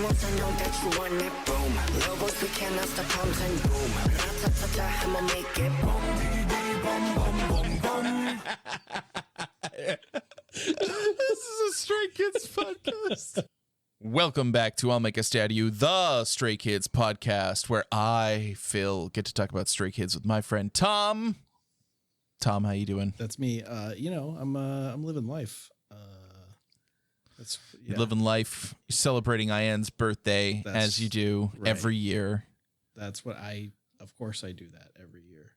once I know that you want it, boom. Logos, we cannot stop, pumps and boom. Ra-ta-ta-ta, I'ma make it boom. This is a Stray Kids podcast. Welcome back to I'll Make a Stat of You, the Stray Kids podcast, where I, Phil, get to talk about Stray Kids with my friend Tom. Tom, how you doing? That's me. I'm living life. You're living life. You're celebrating Ian's birthday as you do every year. That's what of course I do that every year.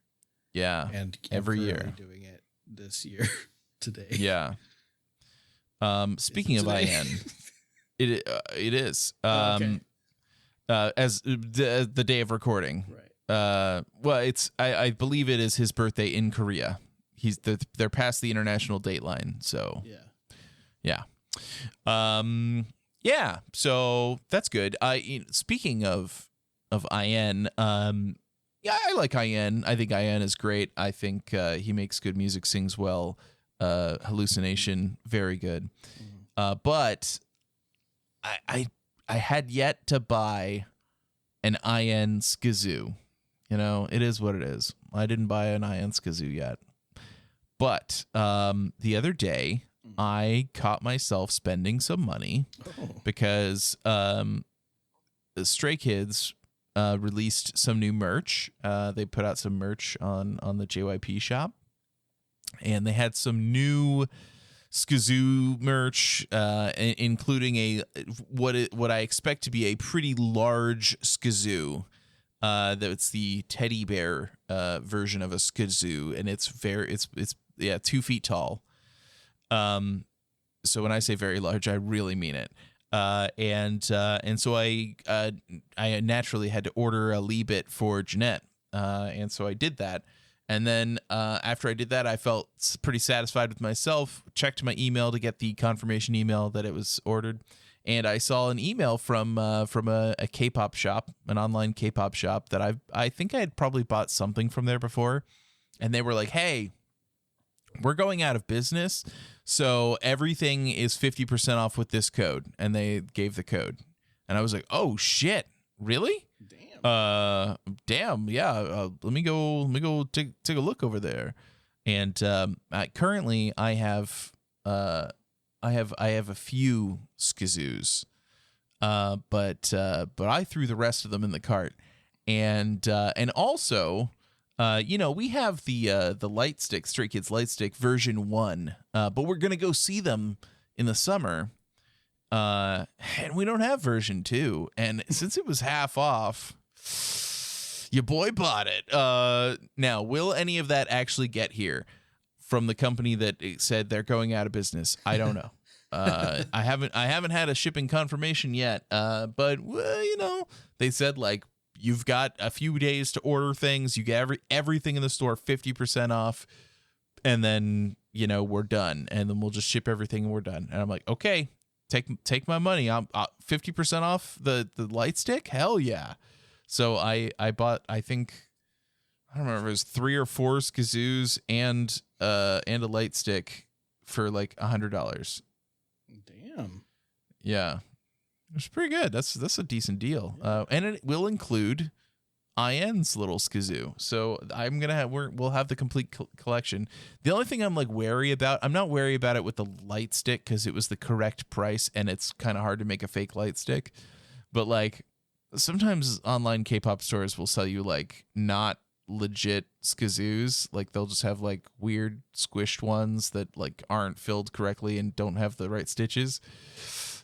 Yeah. And every year doing it this year today. Yeah. Speaking of Ian, it is. Okay. As the day of recording. Right. Well, I believe it is his birthday in Korea. They're past the international date line, so yeah. Yeah, so that's good. Speaking of Ian, yeah, I like Ian. I think Ian is great. I think he makes good music, sings well. Hallucination, very good. But I had yet to buy an Ian Skazoo. You know, it is what it is. I didn't buy an Ian Skazoo yet. But the other day, I caught myself spending some money because Stray Kids released some new merch. They put out some merch on the JYP shop, and they had some new Skazoo merch, including what I expect to be a pretty large Skazoo. That's the teddy bear version of a Skazoo, and it's 2 feet tall. So when I say very large, I really mean it. And so I naturally had to order a Leebit for Jeanette. And so I did that. And then after I did that, I felt pretty satisfied with myself, checked my email to get the confirmation email that it was ordered. And I saw an email from a K-pop shop, an online K-pop shop that I think I had probably bought something from there before. And they were like, hey, we're going out of business, so everything is 50% off with this code. And they gave the code. And I was like, oh, shit, really? Damn, yeah. Let me go take a look over there. And currently I have a few Skazoos, but I threw the rest of them in the cart. And also, we have the light stick, Stray Kids light stick version 1, but we're going to go see them in the summer. And we don't have version 2. And since it was half off, your boy bought it. Now, will any of that actually get here from the company that said they're going out of business? I don't know. I haven't had a shipping confirmation yet. But they said like, you've got a few days to order things. You get everything in the store 50% off, and then we're done, and then we'll just ship everything and we're done. And I'm like, okay, take my money. I'm 50% off the light stick. Hell yeah! So I bought, I think, I don't remember, it was 3 or 4 Skazoos and a light stick for like $100. Damn. Yeah. It's pretty good. That's a decent deal. And it will include Ian's little Skazoo. So we'll have the complete collection. The only thing I'm like wary about, I'm not wary about it with the light stick because it was the correct price and it's kind of hard to make a fake light stick. But like sometimes online K-pop stores will sell you like not legit Skazoos. Like they'll just have like weird squished ones that like aren't filled correctly and don't have the right stitches.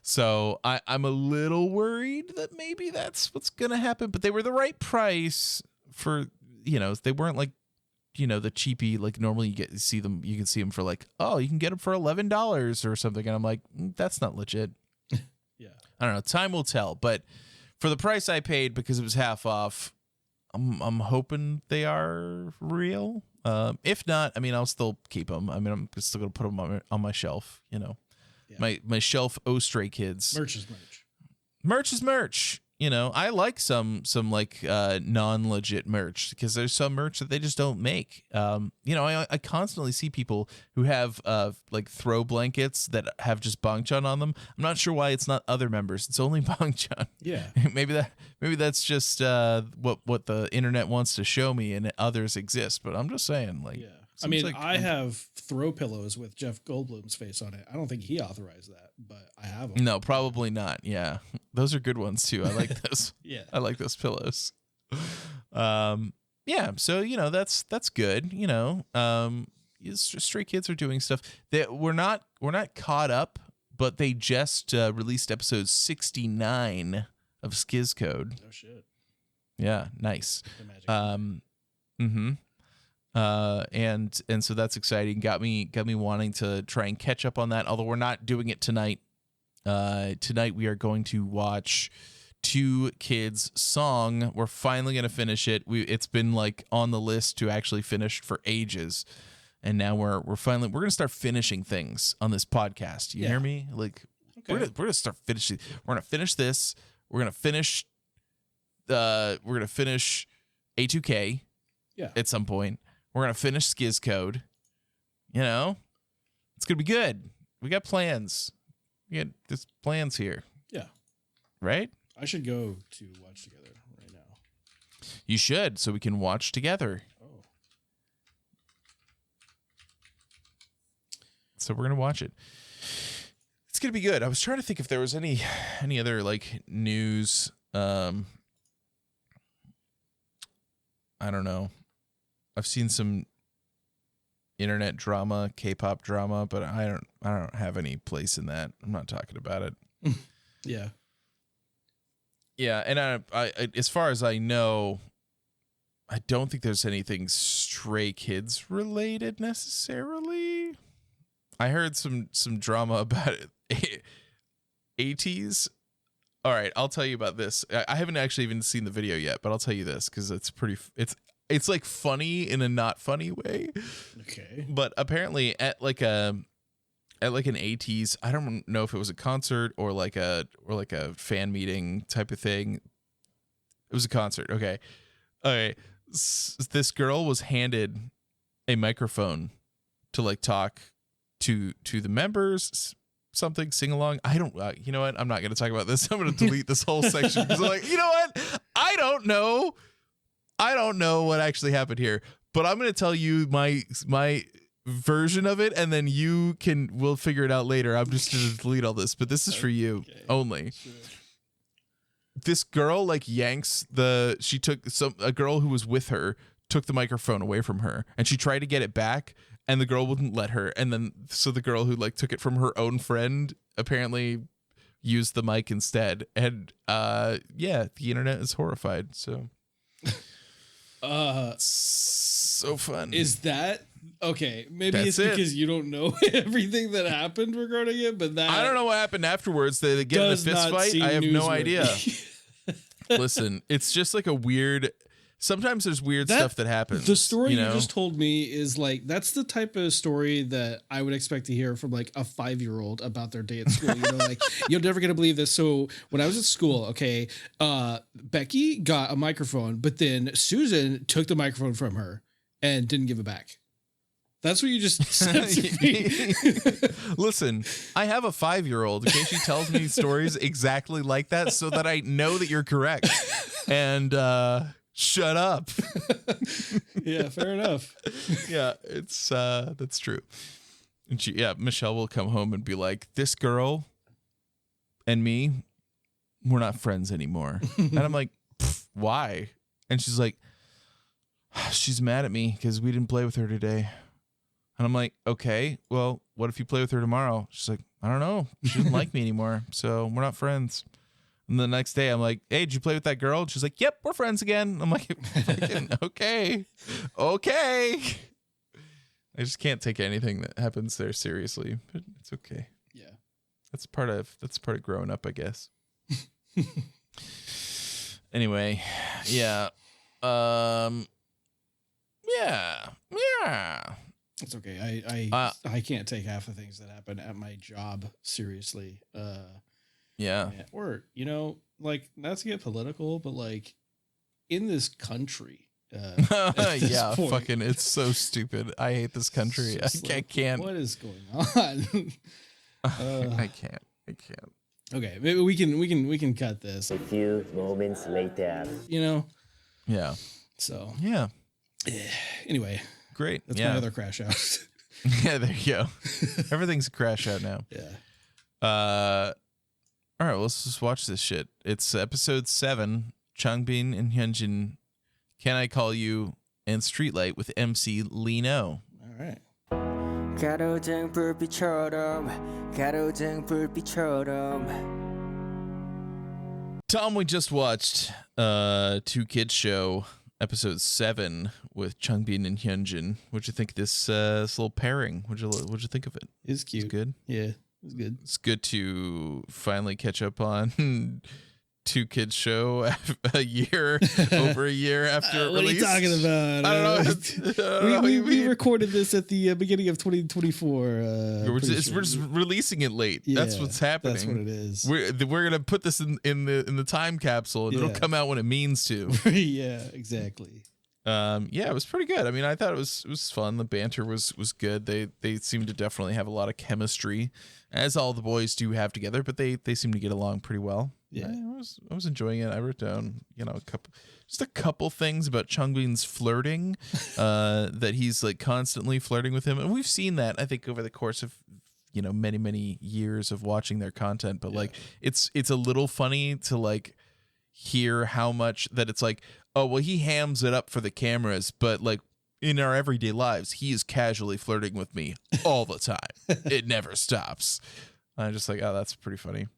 So I'm a little worried that maybe that's what's going to happen, but they were the right price for, they weren't like, the cheapy, like normally you can see them for like, oh, you can get them for $11 or something. And I'm like, that's not legit. Yeah. I don't know. Time will tell, but for the price I paid, because it was half off, I'm hoping they are real. If not, I mean, I'll still keep them. I mean, I'm still going to put them on my shelf, Yeah. My shelf, Stray Kids. Merch is merch. Merch is merch. I like some like non-legit merch because there's some merch that they just don't make. I constantly see people who have like throw blankets that have just Bang Chan on them. I'm not sure why it's not other members. It's only Bang Chan. Yeah. maybe that's just what the internet wants to show me, and others exist. But I'm just saying, like, Yeah. I mean, like, I have throw pillows with Jeff Goldblum's face on it. I don't think he authorized that, but I have them. No, probably not. Yeah, those are good ones too. I like those. Yeah. I like those pillows. Yeah. So that's good. Stray Kids are doing stuff that we're not caught up, but they just released episode 69 of Skiz Code. Oh shit. Yeah, nice. The magic. And so that's exciting. Got me wanting to try and catch up on that. Although we're not doing it tonight. Tonight we are going to watch Two Kids Song. We're finally going to finish it. It's been like on the list to actually finish for ages, and now we're finally going to start finishing things on this podcast. You hear me? Like, Okay. we're gonna start finishing. We're gonna finish this. We're gonna finish. We're gonna finish A2K. Yeah. At some point, we're gonna finish Skiz Code. It's gonna be good. We got plans. There's plans here. Yeah. Right? I should go to watch together right now. You should, so we can watch together. Oh. So we're gonna watch it. It's gonna be good. I was trying to think if there was any other like news. I don't know. I've seen some internet drama, K-pop drama, but I don't have any place in that. I'm not talking about it. Yeah. Yeah, and I as far as I know, I don't think there's anything Stray Kids related necessarily. I heard some drama about it. 80s. All right, I'll tell you about this. I haven't actually even seen the video yet, but I'll tell you this because it's like funny in a not funny way. Okay. But apparently at like an 80s, I don't know if it was a concert or like a fan meeting type of thing. It was a concert. Okay. This girl was handed a microphone to like talk to the members, something, sing along. I don't, you know what? I'm not going to talk about this. I'm going to delete this whole section because I'm like, you know what? I don't know what actually happened here, but I'm going to tell you my version of it, and then we'll figure it out later. I'm just going to delete all this, but this is for you only. Sure. This girl like yanks a girl who was with her took the microphone away from her, and she tried to get it back, and the girl wouldn't let her. And then so the girl who like took it from her own friend apparently used the mic instead. And the internet is horrified. So so fun. Is that okay? Maybe That's it's because you don't know everything that happened regarding it, but that I don't know what happened afterwards. They get in a does fist not fight. seem I have no newsworthy. idea. Listen, it's just like a weird. Sometimes there's weird stuff that happens. The story you know? just told me is like that's the type of story that I would expect to hear from like a 5-year-old about their day at school. You know, like you're never gonna believe this. So when I was at school, okay, Becky got a microphone, but then Susan took the microphone from her and didn't give it back. That's what you just said to me. Listen, I have a 5-year-old. Okay, she tells me stories exactly like that, so that I know that you're correct. And shut up. Yeah, fair enough. Yeah, it's that's true. And Michelle will come home and be like, "This girl and me, we're not friends anymore." And I'm like, "Why?" And she's like, "She's mad at me because we didn't play with her today." And I'm like, "Okay, well, what if you play with her tomorrow?" She's like, "I don't know. She doesn't like me anymore, so we're not friends." And the next day, I'm like, "Hey, did you play with that girl?" And she's like, "Yep, we're friends again." I'm like, okay. I just can't take anything that happens there seriously, but it's okay. Yeah. That's part of growing up, I guess. Anyway, yeah. Yeah. It's okay. I can't take half the things that happen at my job seriously. Yeah. Or, you know, like not to get political, but like in this country. At this Yeah, point, fucking, it's so stupid. I hate this country. it's just I like, can't. What is going on? I can't. Okay, maybe we can cut this. A few moments later. You know. Yeah. So Yeah. anyway, Great. that's yeah. my other crash out. Yeah, there you go. Everything's a crash out now. Yeah. All right, well, let's just watch this shit. It's episode 7, Changbin and Hyunjin, Can I Call You, and Streetlight with MC Lino. All right. 가로등 불빛처럼 가로등 불빛처럼 Tom, we just watched Two Kids Show, episode 7 with Changbin and Hyunjin. What'd you think of this little pairing? What'd you think of it? It's cute. It's good. Yeah, it's good. It's good to finally catch up on Two Kids Show over a year after it What are you released. talking about? I don't know. I don't know what you we mean. recorded this at the beginning of 2024. We're just releasing it late. That's Yeah, what's happening. That's what it is. We're gonna put this in the time capsule, and it'll Yeah. come out when it means to. Yeah, exactly. Yeah, it was pretty good. I mean, I thought it was fun. The banter was good. They seem to definitely have a lot of chemistry, as all the boys do have together. But they seem to get along pretty well. Yeah. I was enjoying it. I wrote down a couple things about Changbin's flirting, that he's like constantly flirting with him, and we've seen that I think over the course of many years of watching their content. But like it's a little funny to like hear how much that it's like, oh well, he hams it up for the cameras, but like in our everyday lives he is casually flirting with me all the time. It never stops. I'm just like, oh, that's pretty funny.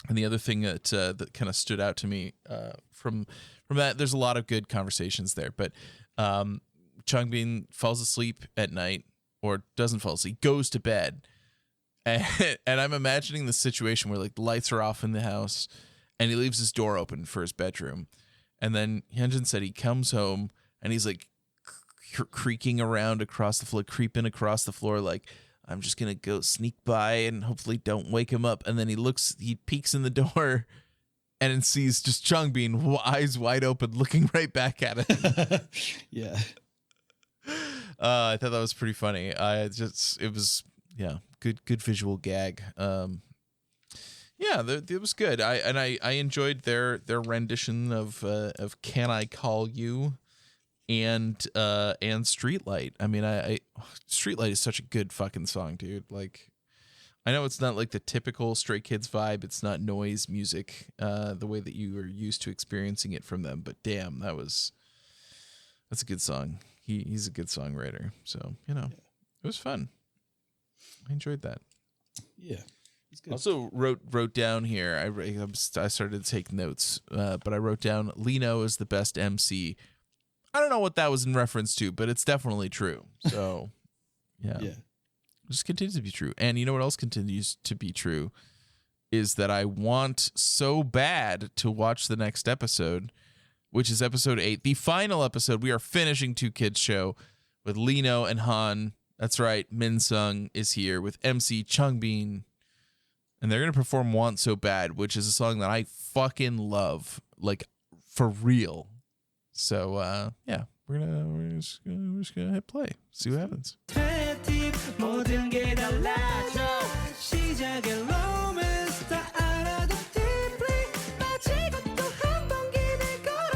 And the other thing that that kind of stood out to me from that, there's a lot of good conversations there, but Changbin falls asleep at night, or doesn't fall asleep, goes to bed, and I'm imagining the situation where like the lights are off in the house, and he leaves his door open for his bedroom, and then Hyunjin said he comes home and he's like creaking around across the floor, creeping across the floor, like, I'm just going to go sneak by and hopefully don't wake him up. And then he peeks in the door and sees just Changbin, eyes wide open, looking right back at him. Yeah. I thought that was pretty funny. It was good visual gag. Yeah, it was good. I enjoyed their rendition of Can I Call You and Streetlight. I mean, Streetlight is such a good fucking song, dude. Like, I know it's not like the typical Stray Kids vibe. It's not noise music the way that you are used to experiencing it from them. But damn, that's a good song. He's a good songwriter. So, it was fun. I enjoyed that. Yeah. It's good. Also wrote down here, I started to take notes, but I wrote down Lino is the best MC. I don't know what that was in reference to, but it's definitely true. So, yeah. Yeah. Just continues to be true. And you know what else continues to be true is that I want so bad to watch the next episode, which is episode 8, the final episode. We are finishing Two Kids Show with Lino and Han. That's right. Min Sung is here with MC Changbin. And they're going to perform Want So Bad, which is a song that I fucking love, like for real. So, yeah, we're just gonna hit play, see what happens. 모든 게 달라져 시작의 romance 다 알아도 deeply 마치고 또 한 번 길을 걸어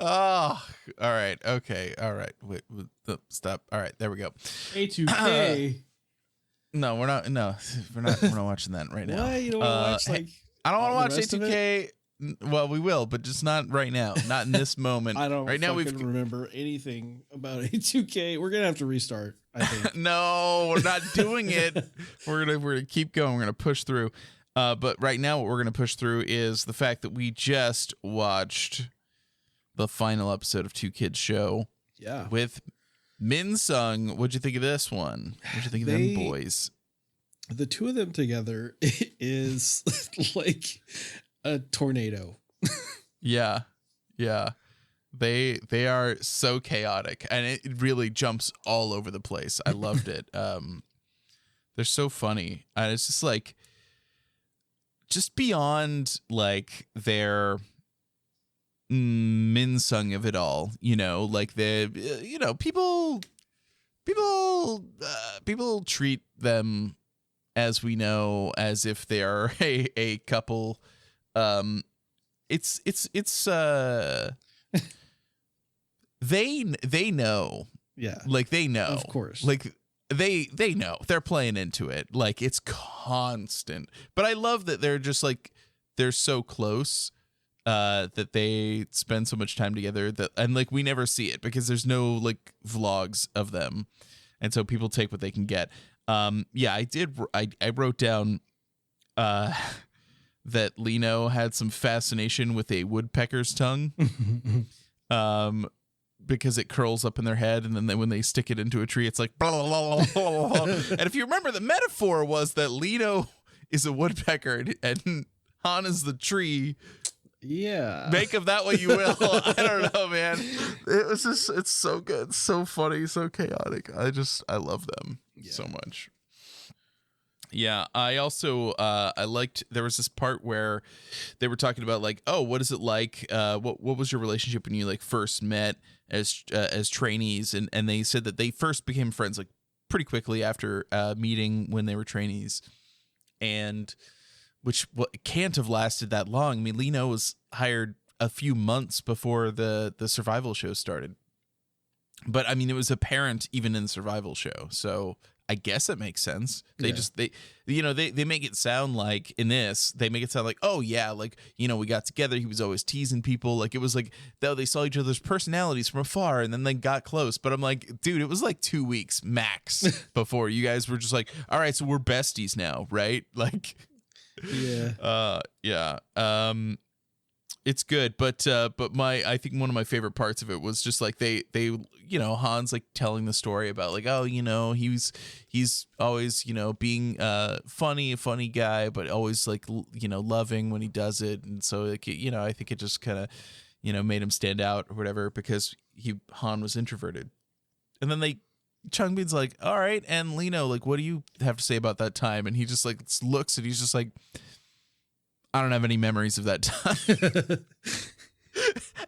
Oh, all right, okay, all right. Wait, stop. All right, there we go. A2K. No, we're not. No, we're not watching that right now. Why you don't want to watch like? I don't want the to rest watch of A2K. Well, we will, but just not right now. Not in this moment. I don't right now. fucking remember anything about A2K. We're gonna have to restart, I think. No, we're not doing it. We're gonna keep going. We're gonna push through. But right now, what we're gonna push through is the fact that we just watched the final episode of Two Kids Show. Yeah. With Min Sung. What'd you think of this one? What'd you think of them boys? The two of them together is like a tornado. Yeah. They are so chaotic, and it really jumps all over the place. I loved it. They're so funny. And it's just like just beyond like their minsung of it all, you know, like people treat them, as we know, as if they are a couple. It's they know, Yeah. like they know, Of course. like they know they're playing into it. Like it's constant, but I love that they're just like, they're so close, that they spend so much time together that, and like we never see it because there's no like vlogs of them. And so people take what they can get. Yeah, I wrote down, that Lino had some fascination with a woodpecker's tongue, because it curls up in their head, and then when they stick it into a tree, it's like blah, blah, blah, blah, blah. And if you remember, the metaphor was that Lino is a woodpecker and Han is the tree. Yeah. Make of that what you will. I don't know, man. It was just, it's so good, so funny, so chaotic. I love them so much. Yeah, I also I liked, there was this part where they were talking about like, oh, what is it like? What was your relationship when you like first met as trainees? And they said that they first became friends like pretty quickly after meeting when they were trainees, and which can't have lasted that long. I mean, Lino was hired a few months before the survival show started, but I mean, it was apparent even in the survival show, so I guess it makes sense. They make it sound like, in this, they make it sound like, oh yeah, like, you know, we got together, he was always teasing people, like it was like, though they saw each other's personalities from afar and then they got close. But I'm like, dude, it was like 2 weeks max before you guys were just like, all right, so we're besties now, right? Like, yeah. It's good, but I think one of my favorite parts of it was just like they you know, Han's like telling the story about like, oh, you know, he's always, you know, being a funny guy, but always like, you know, loving when he does it, and so like, you know, I think it just kind of, you know, made him stand out or whatever because Han was introverted. And then Changbin's like, all right, and Lino, like, what do you have to say about that time? And he just like looks and he's just like, I don't have any memories of that time.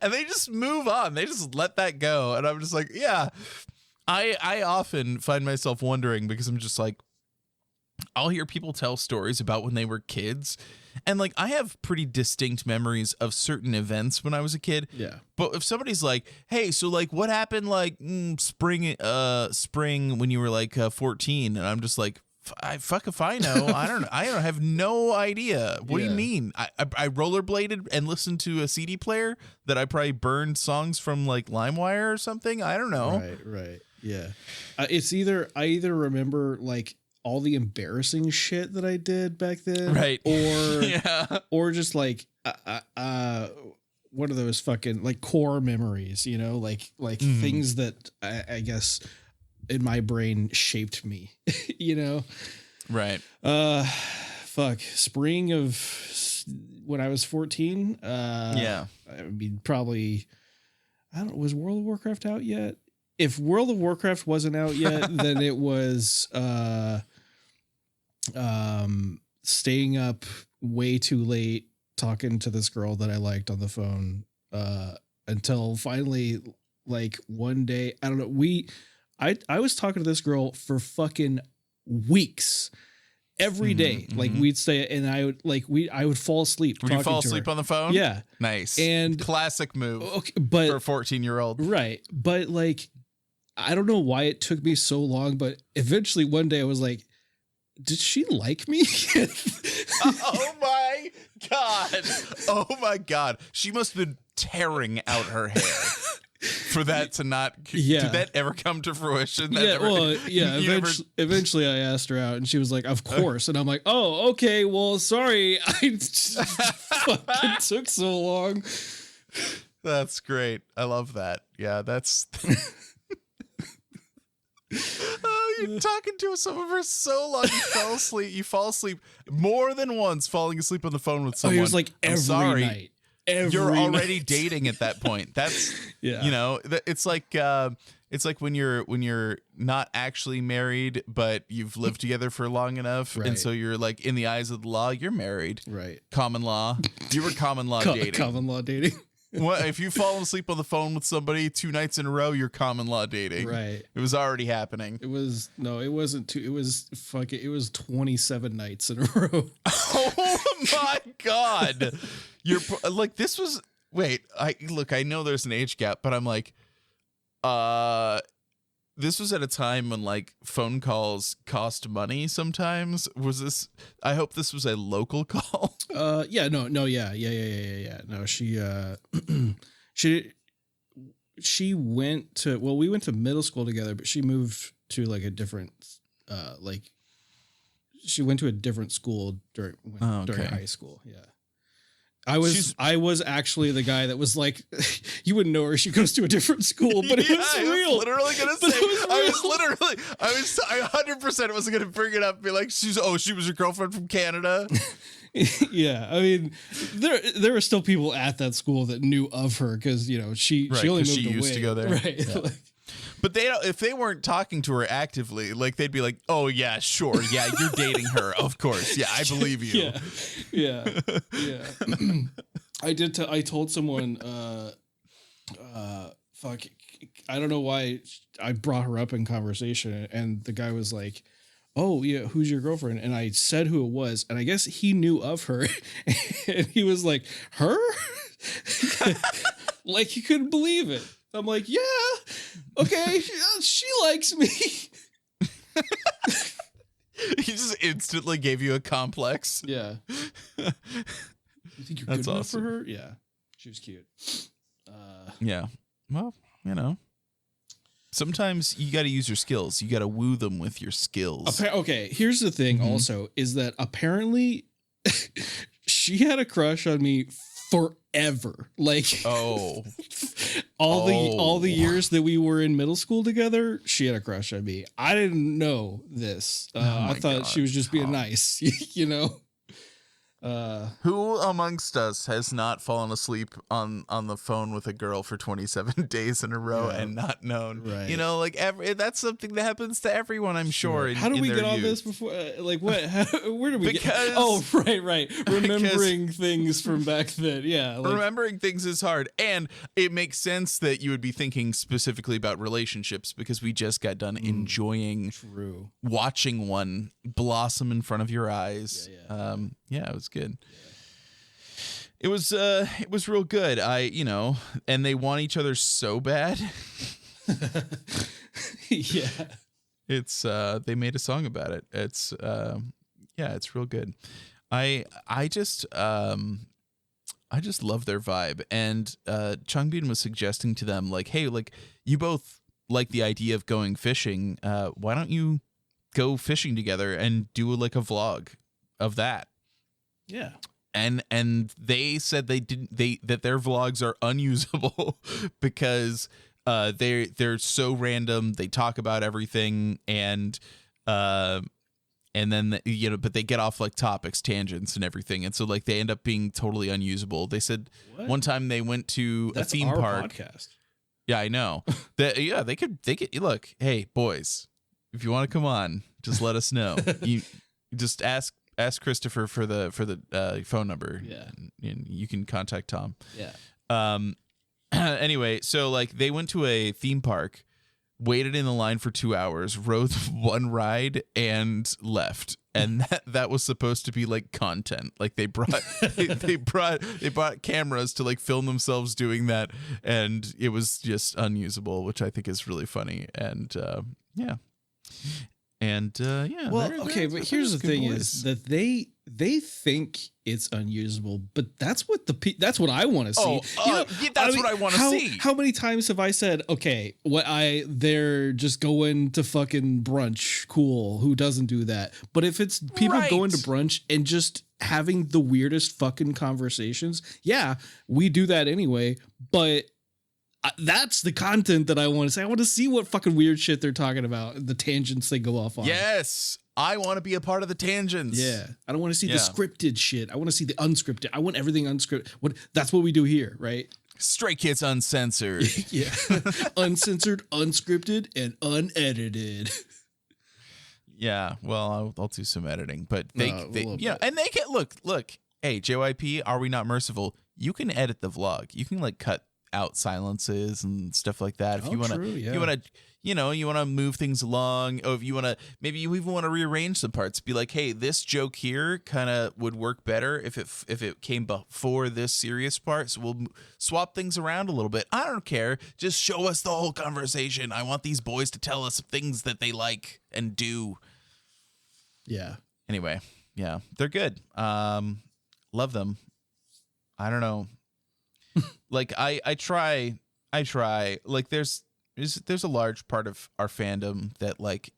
And they just move on. They just let that go. And I'm just like, yeah, I often find myself wondering, because I'm just like, I'll hear people tell stories about when they were kids. And like, I have pretty distinct memories of certain events when I was a kid. Yeah. But if somebody's like, hey, so like what happened like spring when you were like 14, and I'm just like, fuck if I know. I don't have no idea. What do you mean? I rollerbladed and listened to a CD player that I probably burned songs from like LimeWire or something. I don't know. Right. Yeah. It's either I remember like all the embarrassing shit that I did back then, right? Or or just like what are those fucking like core memories? You know, like things that I guess in my brain shaped me, you know? Right. Fuck. Spring of when I was 14. Yeah. I mean, probably, I don't know, was World of Warcraft out yet? If World of Warcraft wasn't out yet, then it was, staying up way too late talking to this girl that I liked on the phone, until finally, like one day, I don't know, I was talking to this girl for fucking weeks, every day. Like we'd stay, and I would fall asleep. Would you fall asleep on the phone? Yeah, nice. And classic move. Okay, but for a 14-year-old, right? But like, I don't know why it took me so long, but eventually one day I was like, did she like me? Oh my god! Oh my god! She must have been tearing out her hair. For that to not, did that ever come to fruition? Eventually I asked her out and she was like, of course. And I'm like, oh, okay, well, sorry. I just fucking took so long. That's great. I love that. Yeah, that's... Oh, you're talking to someone for so long. You fall asleep more than once, falling asleep on the phone with someone. It was like every night. every you're already night. dating at that point. That's Yeah. you know, it's like when you're not actually married, but you've lived together for long enough, Right. and so you're like in the eyes of the law, you're married. Right. Common law. You were common law dating. Common law dating. What if you fall asleep on the phone with somebody 2 nights in a row? You're common law dating. Right. It was already happening. It wasn't two. It was 27 nights in a row. Oh my God. You're like, this was, wait, I know there's an age gap, but I'm like, this was at a time when like phone calls cost money sometimes. Was this, I hope this was a local call. Yeah, no, yeah. No, she went to, well, we went to middle school together, but she moved to like a different, she went to a different school during high school. Yeah. I was actually the guy that was like, you wouldn't know her. She goes to a different school, but it was real. Literally gonna But say, I was 100% was gonna bring it up, and be like, she was your girlfriend from Canada. Yeah, I mean, there were still people at that school that knew of her because she Right, only 'cause moved she away. used to go there. Right. Yeah. But if they weren't talking to her actively, like they'd be like, "Oh yeah, sure, yeah, you're dating her, of course, yeah, I believe you." Yeah. I told someone, fuck, I don't know why I brought her up in conversation, and the guy was like, "Oh yeah, who's your girlfriend?" And I said who it was, and I guess he knew of her, and he was like, "Her?" Like he couldn't believe it. I'm like, "Yeah, okay, she likes me." He just instantly gave you a complex. Yeah. You think you're That's good enough awesome. for her? Yeah, she was cute. Yeah. Well, sometimes you got to use your skills. You got to woo them with your skills. Okay, here's the thing. Also, is that apparently she had a crush on me forever. Like, Oh, all the years that we were in middle school together, she had a crush on me. I didn't know this. I my thought God. she was just being nice. who amongst us has not fallen asleep on the phone with a girl for 27 days in a row Yeah. and not known? Right. Like that's something that happens to everyone, I'm sure. How did in we their get on youth. this before? Like, what? Where did we get? Because- Oh, right. Remembering things from back then. Yeah. Like, Remembering things is hard, and it makes sense that you would be thinking specifically about relationships because we just got done enjoying true. watching one blossom in front of your eyes. Yeah. It was good. It was real good. And they want each other so bad. Yeah. It's they made a song about it. It's it's real good. I just love their vibe. And Changbin was suggesting to them like, hey, like you both like the idea of going fishing. Why don't you go fishing together and do like a vlog of that? Yeah. And they said that their vlogs are unusable because they're so random. They talk about everything and then but they get off like topics, tangents, and everything, and so like they end up being totally unusable. They said What? one time they went to That's a theme our park. podcast. Yeah, I know. They could look. Hey, boys, if you want to come on, just let us know. You just ask Christopher for the phone number. Yeah. and you can contact Tom. Yeah. Anyway, so like they went to a theme park, waited in the line for 2 hours, rode one ride, and left. And that was supposed to be like content. Like they brought they brought cameras to like film themselves doing that, and it was just unusable, which I think is really funny. And yeah. And Well, they're okay, but here's the good thing boys. is that they think it's unusable, but that's what that's what I want to see. That's what I want to see. How many times have I said, okay, they're just going to fucking brunch, cool, who doesn't do that? But if it's people Right. going to brunch and just having the weirdest fucking conversations, yeah, we do that anyway, but that's the content that I want to see. I want to see what fucking weird shit they're talking about, the tangents they go off on. Yes. I want to be a part of the tangents. Yeah. I don't want to see the Yeah. scripted shit. I want to see the unscripted. I want everything unscripted. That's what we do here, right? Stray Kids Uncensored. Yeah. Uncensored, unscripted, and unedited. Yeah, well, I'll do some editing, but they A little you know, bit. and they can look. Hey, JYP, are we not merciful? You can edit the vlog. You can like cut out silences and stuff like that. If Oh, you want to, true, yeah. you want to, you want to move things along. Or if you want to, maybe you even want to rearrange some parts. Be like, hey, this joke here kind of would work better if it came before this serious part. So we'll swap things around a little bit. I don't care. Just show us the whole conversation. I want these boys to tell us things that they like and do. Yeah. Anyway, yeah, they're good. Love them. I don't know. Like I try. Like there's a large part of our fandom that like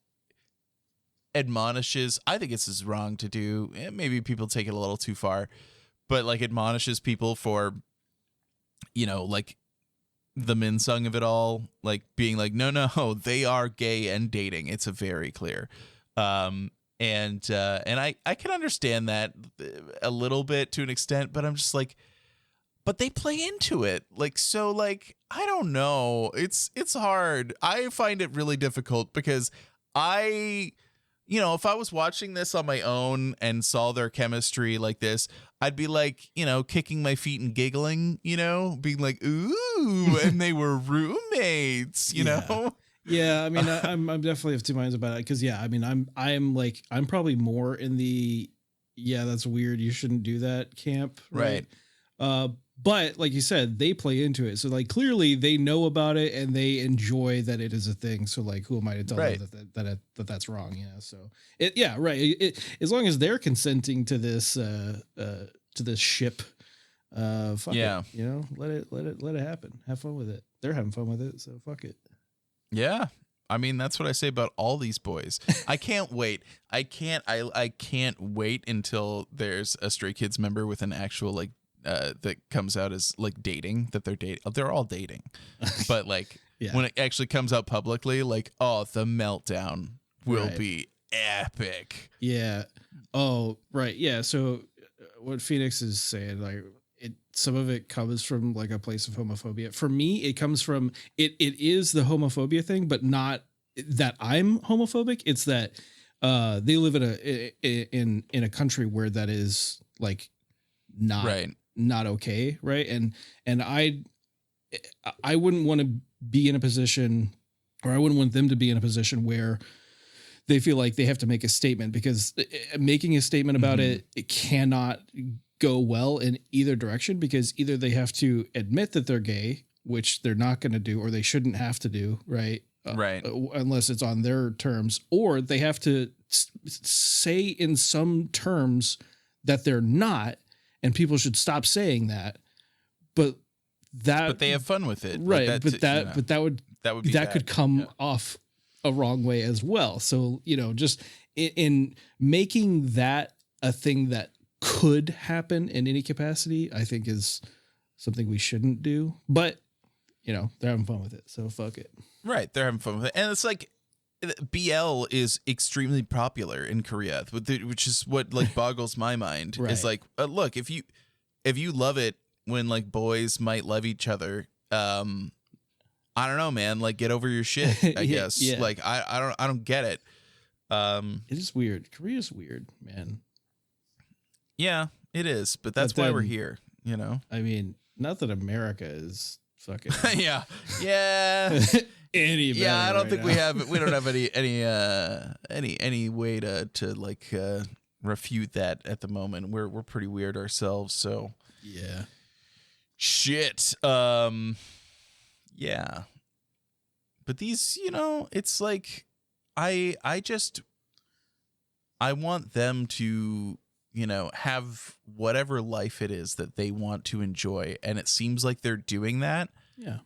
admonishes. I think this is wrong to do. Maybe people take it a little too far, but like admonishes people for, like the Minsung of it all, like being like, no, they are gay and dating. It's a very clear. And I can understand that a little bit to an extent, but I'm just like, but they play into it. Like, so like, I don't know. It's hard. I find it really difficult because if I was watching this on my own and saw their chemistry like this, I'd be like, kicking my feet and giggling, being like, ooh, and they were roommates, you know? Yeah, I mean, I'm definitely of two minds about it because I mean, I'm probably more in the that's weird, you shouldn't do that camp, right? But like you said, they play into it, so like clearly they know about it and they enjoy that it is a thing. So like, who am I to tell them that's wrong? So as long as they're consenting to this ship, fuck it, let it happen. Have fun with it. They're having fun with it, so fuck it. Yeah. I mean, that's what I say about all these boys. I can't wait. I can't wait until there's a Stray Kids member with an actual like that comes out as like dating, that they're dating. They're all dating. But like when it actually comes out publicly, like, oh, the meltdown will be epic. Yeah. Oh, right. Yeah. So what Phoenix is saying, like, some of it comes from like a place of homophobia. For me, it comes from it is the homophobia thing, but not that I'm homophobic. It's that they live in a country where that is like not okay, right? And I wouldn't want to be in a position, or I wouldn't want them to be in a position where they feel like they have to make a statement, because making a statement about it cannot go well in either direction, because either they have to admit that they're gay, which they're not going to do, or they shouldn't have to do, right? Unless it's on their terms, or they have to say in some terms that they're not, and people should stop saying that. But they have fun with it, right? Like that could come off a wrong way as well. So just in making that a thing that could happen in any capacity, I think is something we shouldn't do. But they're having fun with it, so fuck it. Right, they're having fun with it, and it's like BL is extremely popular in Korea, which is what like boggles my mind. Right. It's like, look, if you love it when like boys might love each other, I don't know, man. Like, get over your shit. I guess. Yeah. Like, I don't get it. It is weird. Korea's weird, man. Yeah, it is, but that's why we're here. I mean, not that America is fucking yeah. any better. Yeah, I don't right think now. we don't have any way to like refute that at the moment. We're pretty weird ourselves, so Yeah. shit. Yeah. But these, it's like I want them to, have whatever life it is that they want to enjoy, and it seems like they're doing that. Yeah.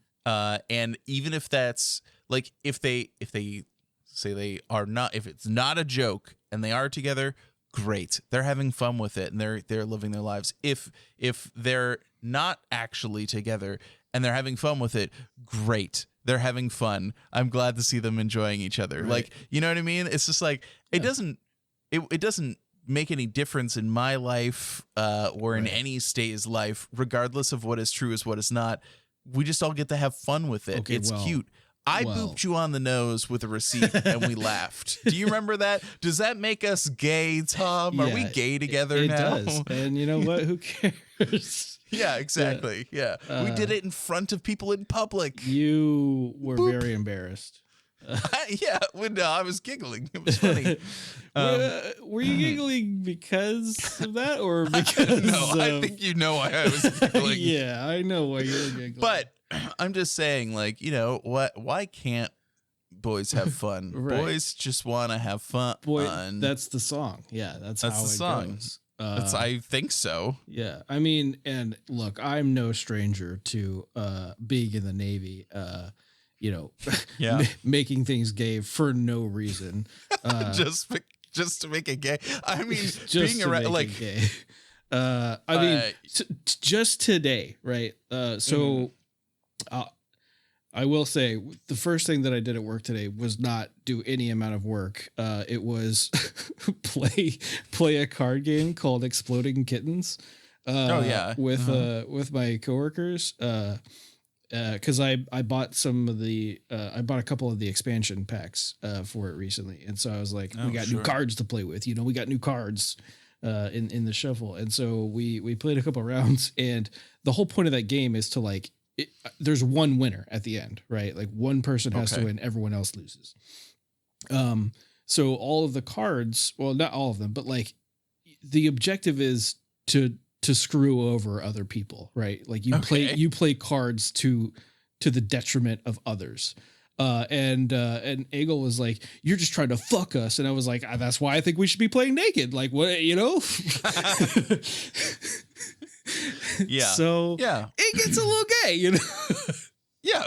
And even if that's like, if they say they are not, if it's not a joke and they are together, great. They're having fun with it and they're living their lives. If they're not actually together and they're having fun with it, great. They're having fun. I'm glad to see them enjoying each other. Right. Like, you know what I mean? It's just like, it doesn't it doesn't make any difference in my life or in Right. any stay's life, regardless of what is true is what is not. We just all get to have fun with it. Okay, It's well- cute. I well. booped you on the nose with a receipt and we laughed. Do you remember that? Does that make us gay, Tom? Are we Yeah, gay together it now? does. And you know what? Who cares? Yeah, exactly. Yeah. We did it in front of people in public. You were very embarrassed. Yeah, when I was giggling. It was funny. Were you giggling because of that or because No, I of- think you know why I was giggling. yeah, I know why you're giggling. But I'm just saying, like, you know, why can't boys have fun? Right. Boys just want to have fun. boy, that's the song. Yeah, that's how the it song. goes. I think so. Yeah, I mean, and look, I'm no stranger to being in the Navy. You know, Yeah. making things gay for no reason. Just to make it gay. I mean, Just being to around, make like, it gay. I mean, just today, right? I will say the first thing that I did at work today was not do any amount of work. It was play a card game called Exploding Kittens. With my coworkers. Because I bought I bought a couple of the expansion packs for it recently, and so I was like, we got new cards to play with. You know, we got new cards in the shuffle, and so we played a couple rounds, and the whole point of that game is to like. There's one winner at the end, right? Like one person has to win, everyone else loses. So all of the cards, well, not all of them, but like the objective is to screw over other people, right? Like you play cards to the detriment of others. And Egel was like, "You're just trying to fuck us," and I was like, "That's why I think we should be playing naked." Like, what, you know? Yeah. So yeah. it gets a little gay, you know. Yeah.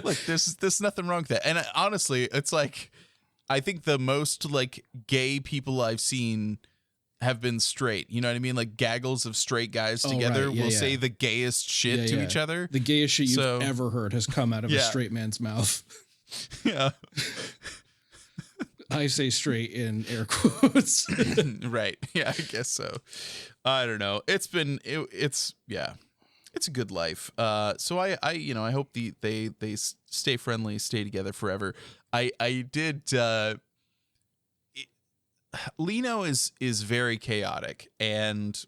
Look, there's nothing wrong with that. And honestly, it's like, I think the most like gay people I've seen have been straight. You know what I mean? Like gaggles of straight guys together right. Yeah, will yeah. say the gayest shit to each other. The gayest shit you've So- ever heard has come out of a Yeah. straight man's mouth. Yeah. I say straight in air quotes. Right. Yeah, I guess so. I don't know. It's a good life. So I hope they stay friendly, stay together forever. I did. Lino is very chaotic, and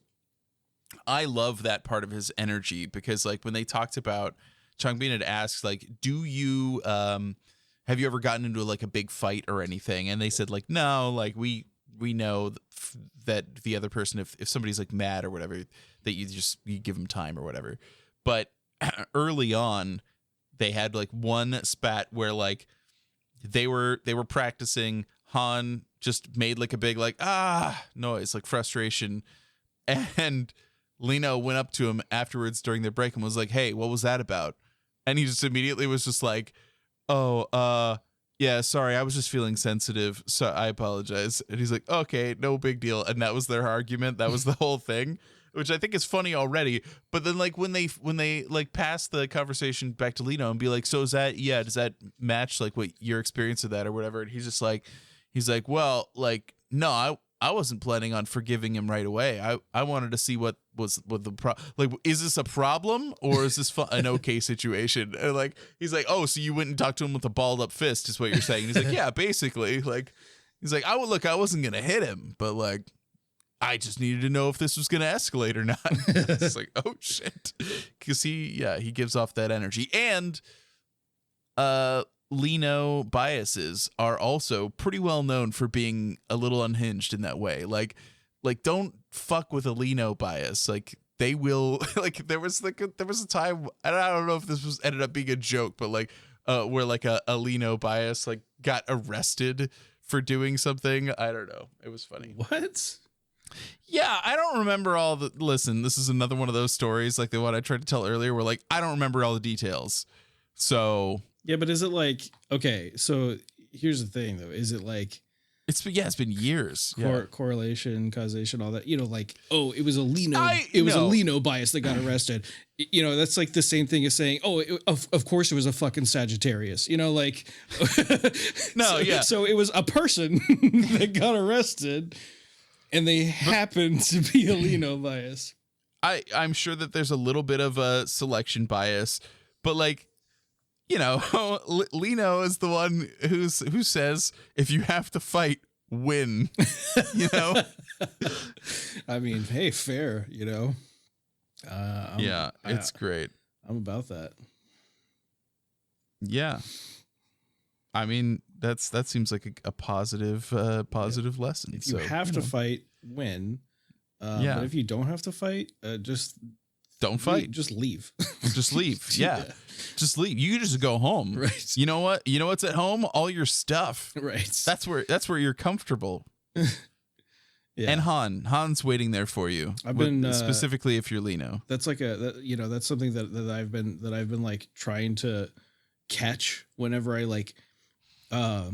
I love that part of his energy because like when they talked about Changbin had asked like, do you have you ever gotten into like a big fight or anything? And they said like, no, like we know that the other person, if somebody's like mad or whatever, that you give them time or whatever. But early on, they had like one spat where like they were practicing. Han just made like a big like noise, like frustration, and Lino went up to him afterwards during their break and was like, "Hey, what was that about?" And he just immediately was just like, "Oh, yeah, sorry, I was just feeling sensitive, so I apologize." And he's like, "Okay, no big deal." And that was their argument. That was the whole thing, which I think is funny already. But then like when they like pass the conversation back to Lino and be like, "So does that match like what your experience of that or whatever?" And he's like, "Well, like no, I wasn't planning on forgiving him right away. I wanted to see what the like, is this a problem or is this an okay situation?" And like he's like, "Oh, so you went and talked to him with a balled up fist is what you're saying?" And he's like, "Yeah, basically." Like he's like, I wasn't gonna hit him, but like I just needed to know if this was gonna escalate or not." It's like, oh shit, because he gives off that energy. And Lino biases are also pretty well known for being a little unhinged in that way. Like don't fuck with a Lino bias. Like they will. Like there was a time, and I don't know if this ended up being a joke, but like where like a Lino bias like got arrested for doing something. I don't know. It was funny. What? Yeah, I don't remember all the. Listen, this is another one of those stories like the one I tried to tell earlier, where like I don't remember all the details. So Yeah, but is it like, okay, so here's the thing though. Is it like It's been years. Correlation, causation, all that. You know, like, oh, it was a Lino. I It was a know. Lino bias that got arrested. You know, that's like the same thing as saying, oh, of course it was a fucking Sagittarius. You know, like, No, so, yeah. So it was a person that got arrested, and they happened to be a Lino bias. I'm sure that there's a little bit of a selection bias, but like, you know, Lino is the one who says if you have to fight, win. You know? I mean, hey, fair. You know. It's great. I'm about that. Yeah. I mean, that seems like a positive lesson. If you have to fight, win. Yeah. But if you don't have to fight, just don't fight. Just leave. Just leave. Yeah. Just leave. You can just go home. Right. You know what? You know what's at home? All your stuff. Right. That's where you're comfortable. Yeah. And Han's waiting there for you. I've been specifically if you're Lino. That's like that's something that I've been like trying to catch whenever I like I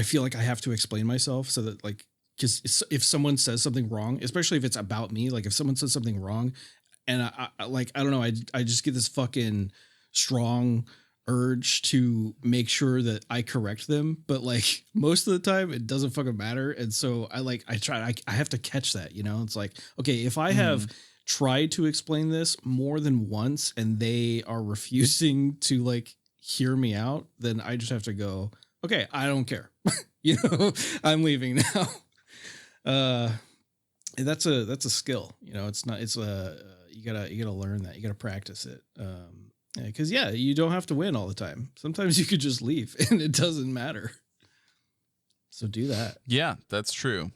feel like I have to explain myself so that like, because if someone says something wrong, especially if it's about me, like if someone says something wrong and I don't know, I just get this fucking strong urge to make sure that I correct them, but like most of the time it doesn't fucking matter. And so I have to catch that, you know. It's like, okay, if I have tried to explain this more than once and they are refusing to like hear me out, then I just have to go, okay, I don't care. You know, I'm leaving now. That's a skill, you know. It's not, it's you gotta learn that. You gotta practice it. Because you don't have to win all the time. Sometimes you could just leave and it doesn't matter. So do that. Yeah, that's true.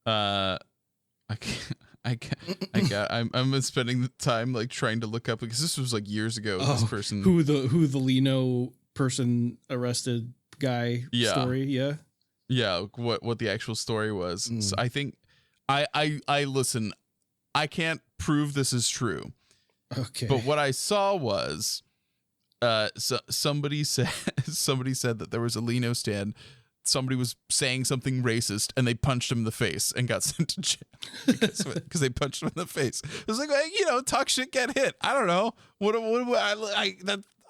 I'm spending the time like trying to look up because this was like years ago. This person who the Lino person arrested guy story. Yeah, what the actual story was. So I think I listen. I can't prove this is true. Okay. But what I saw was, somebody said that there was a Lino stand. Somebody was saying something racist, and they punched him in the face and got sent to jail because they punched him in the face. It was like, you know, talk shit, get hit. I don't know.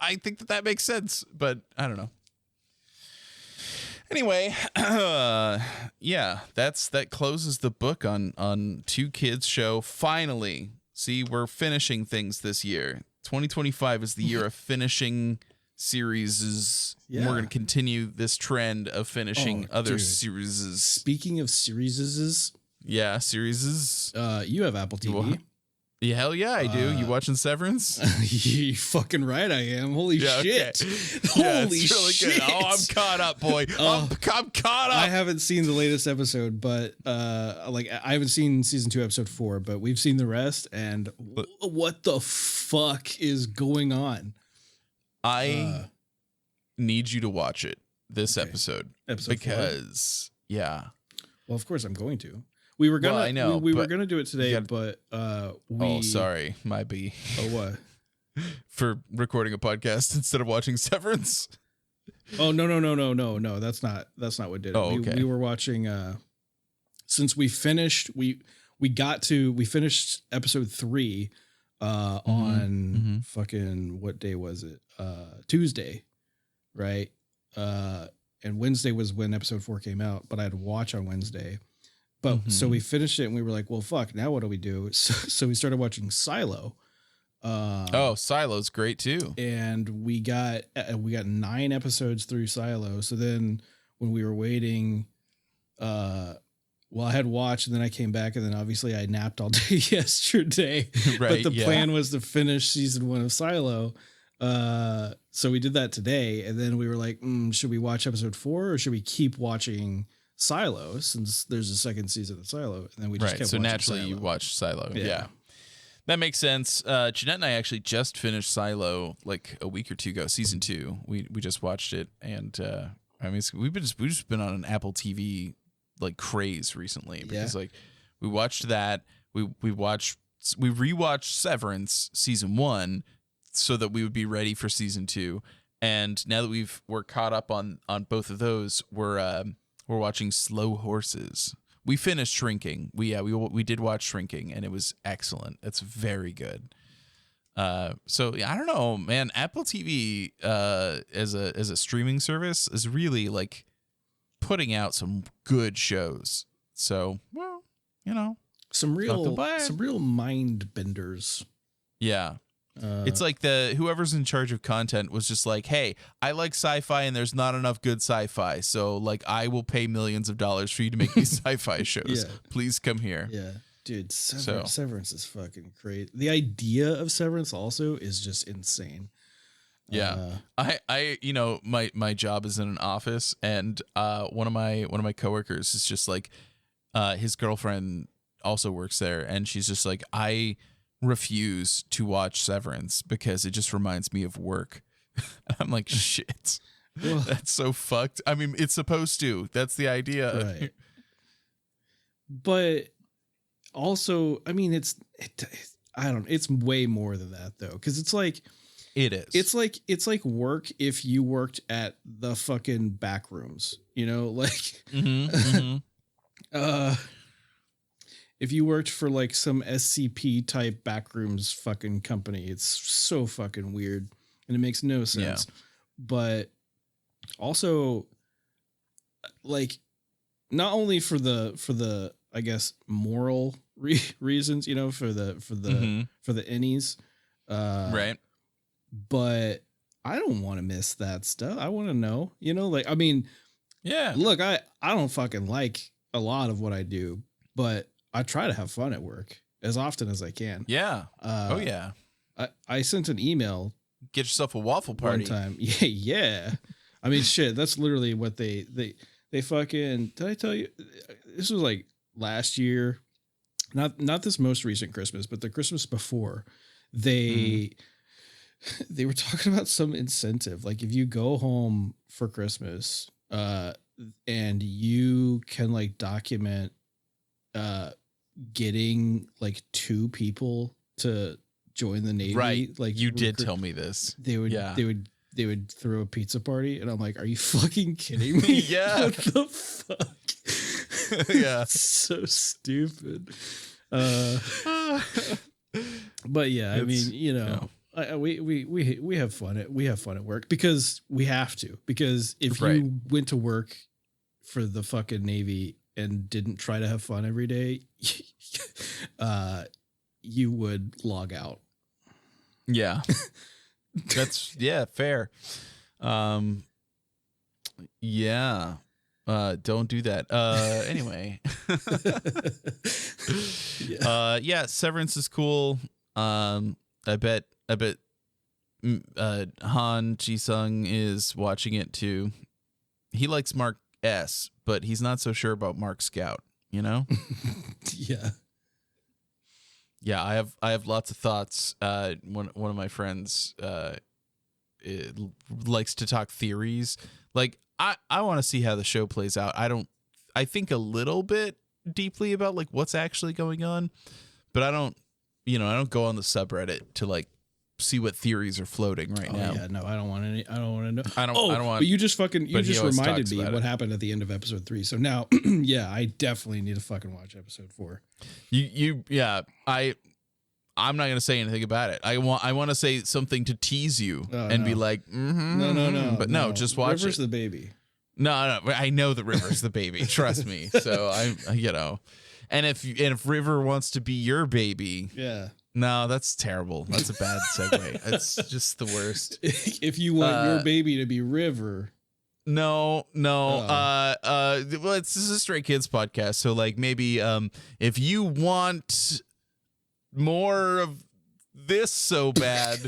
I think that makes sense, but I don't know. Anyway, yeah, that closes the book on Two Kids Show. Finally. See, we're finishing things this year. 2025 is the year of finishing series. Yeah. We're going to continue this trend of finishing other series. Speaking of series, Yeah, series. you have Apple TV. Yeah, hell yeah, I do. You watching Severance? You fucking right, I am. Holy shit! Yeah, Holy it's really shit! good. Oh, I'm caught up, boy. I'm caught up. I haven't seen the latest episode, but I haven't seen season 2, episode 4, but we've seen the rest. And what the fuck is going on? I need you to watch it this episode because well, of course I'm going to. We were gonna. Well, I know, we were but gonna do it today, but we. sorry, my B. Oh, what? For recording a podcast instead of watching Severance. Oh no! That's not what did it. Oh, okay. We were watching. Since we finished, we finished episode 3 on fucking what day was it? Tuesday, right? And Wednesday was when episode 4 came out, but I had to watch on Wednesday. But so we finished it and we were like, well, fuck, now what do we do? So we started watching Silo. Silo's great too. And we got 9 episodes through Silo. So then when we were waiting, I had watched and then I came back and then obviously I napped all day yesterday. Right, but the plan was to finish season 1 of Silo. So we did that today. And then we were like, should we watch episode 4 or should we keep watching Silo since there's a second season of Silo? And then we just kept so watching naturally Silo. you watch Silo. Yeah. That makes sense. Jeanette and I actually just finished Silo like a week or two ago, season 2. We just watched it, and I mean we've just been on an Apple TV like craze recently because like we watched that, we rewatched Severance season 1 so that we would be ready for season 2, and now that we're caught up on both of those, we're We're watching Slow Horses. We finished Shrinking. We did watch Shrinking, and it was excellent. It's very good. So I don't know, man. Apple TV as a streaming service is really like putting out some good shows. So, well, you know, some real bad. mind benders. Yeah. It's like whoever's in charge of content was just like, hey, I like sci-fi and there's not enough good sci-fi. So like I will pay millions of dollars for you to make these sci-fi shows. Yeah. Please come here. Yeah. Dude, So- Severance is fucking great. The idea of Severance also is just insane. Yeah. I you know, my job is in an office, and one of my coworkers is just like his girlfriend also works there, and she's just like, I refuse to watch Severance because it just reminds me of work. I'm like, shit. Well- That's so fucked. I mean, it's supposed to. That's the idea. Right. But also, I mean, it's way more than that though, because it's like It is. it's like work if you worked at the fucking back rooms, you know, like if you worked for like some SCP type backrooms fucking company. It's so fucking weird and it makes no sense. But also, like, not only for the I guess moral reasons, you know, for the innies, right. but I don't want to miss that stuff. I want to know, you know, like, I mean, Yeah. look, I don't fucking like a lot of what I do, but I try to have fun at work as often as I can. Yeah. Oh yeah. I sent an email Get yourself a waffle party. one time. Yeah, yeah. I mean, shit. That's literally what they fucking. Did I tell you? This was like last year, not this most recent Christmas, but the Christmas before. They were talking about some incentive, like if you go home for Christmas, and you can like document, getting like 2 people to join the Navy. Right. Like You did tell me this. they would Yeah. they would throw a pizza party, and I'm like, are you fucking kidding me? Yeah. What the fuck? Yeah. It's so stupid. But yeah, I mean, you know, we have fun at work because we have to, because if Right. you went to work for the fucking Navy and didn't try to have fun every day, you would log out. Yeah. That's fair. Yeah. Don't do that. Anyway. Yeah, Severance is cool. I bet Han Ji-sung is watching it too. He likes Mark S, but he's not so sure about Mark Scout, you know? Yeah. Yeah, I have lots of thoughts. One of my friends likes to talk theories. Like I want to see how the show plays out. I think a little bit deeply about like what's actually going on, but I don't go on the subreddit to like see what theories are floating right now. Yeah, no, I don't want to know. I don't want. But you just but he always reminded talks me about what it. happened at the end of episode 3. So now, yeah, I definitely need to fucking watch episode 4. I'm not gonna say anything about it. I want to say something to tease you and be no. like, No, but no, just watch River's it. the baby. No, I know that River's the baby. Trust me. So and if River wants to be your baby, Yeah. no, that's terrible. That's a bad segue. It's just the worst. If you want your baby to be River. No. Well, this is a Stray Kids podcast, so like maybe if you want more of this so bad,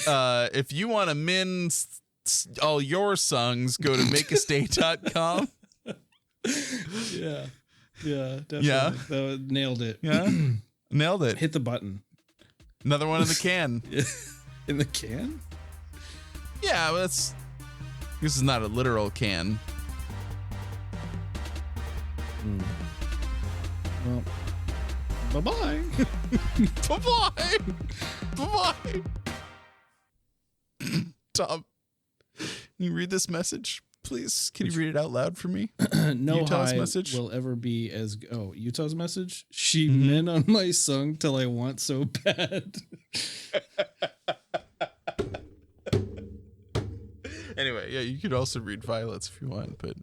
if you want to min all your songs, go to makeastay.com. Yeah. Yeah, definitely. Yeah. That nailed it. Yeah. Nailed it. Hit the button. Another one in the can. In the can? Yeah, well, this is not a literal can. Well, bye-bye. Bye-bye. Bye-bye. Tom, can you read this message? please? Can you read it out loud for me? No Utah's high message? will ever be as Utah's message. She men on my song till I want so bad. Anyway, yeah, you could also read Violet's if you want, but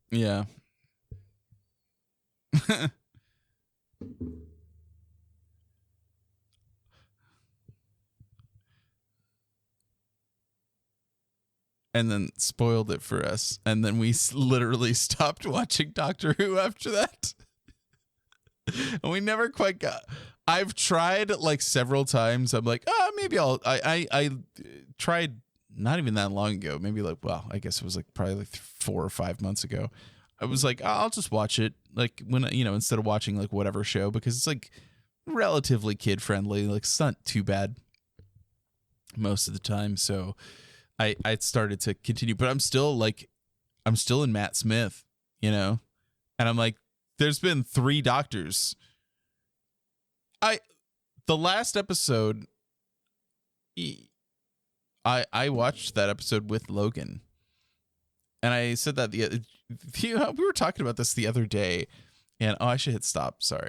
yeah. And then spoiled it for us. And then we literally stopped watching Doctor Who after that. And we never quite got. I've tried like several times. I'm like, maybe I tried not even that long ago. Maybe like, well, I guess it was like probably like 4 or 5 months ago. I was like, I'll just watch it like when, instead of watching like whatever show, because it's like relatively kid friendly. Like it's not too bad most of the time. So I started to continue, but I'm still in Matt Smith, and I'm like, there's been 3 doctors. The last episode, I watched that episode with Logan, and I said that we were talking about this the other day, and I should hit stop. Sorry.